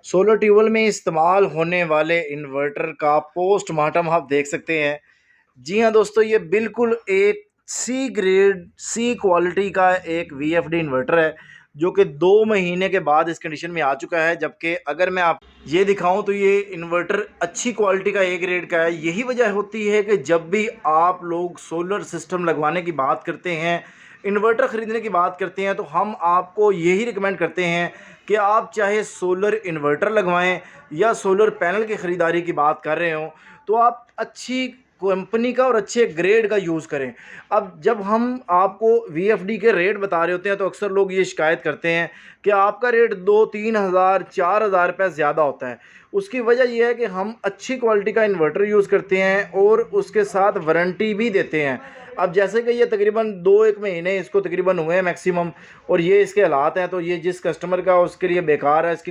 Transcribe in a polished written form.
Solar tubewell में इस्तेमाल होने वाले इन्वर्टर का पोस्टमार्टम आप देख सकते हैं। जी हाँ दोस्तों, ये बिल्कुल एक सी ग्रेड सी क्वालिटी का एक वीएफडी इन्वर्टर है जो कि 2 महीने के बाद इस कंडीशन में आ चुका है। जबकि अगर मैं आप ये दिखाऊं तो ये इन्वर्टर अच्छी क्वालिटी का ए ग्रेड का है। यही वजह होती है कि जब भी आप लोग सोलर सिस्टम लगवाने की बात करते हैं, इन्वर्टर ख़रीदने की बात करते हैं, तो हम आपको यही रिकमेंड करते हैं कि आप चाहे सोलर इन्वर्टर लगवाएं या सोलर पैनल की ख़रीदारी की बात कर रहे हो तो आप अच्छी कंपनी का और अच्छे ग्रेड का यूज़ करें। अब जब हम आपको वीएफडी के रेट बता रहे होते हैं तो अक्सर लोग ये शिकायत करते हैं कि आपका रेट 2-3 हज़ार 4 हज़ार रुपये ज़्यादा होता है। उसकी वजह यह है कि हम अच्छी क्वालिटी का इन्वर्टर यूज़ करते हैं और उसके साथ वारंटी भी देते हैं। अब जैसे कि ये तकरीबन 2-1 महीने इसको तकरीबन हुए हैं मैक्सिमम, और ये इसके हालात हैं, तो ये जिस कस्टमर का उसके लिए बेकार है, इसकी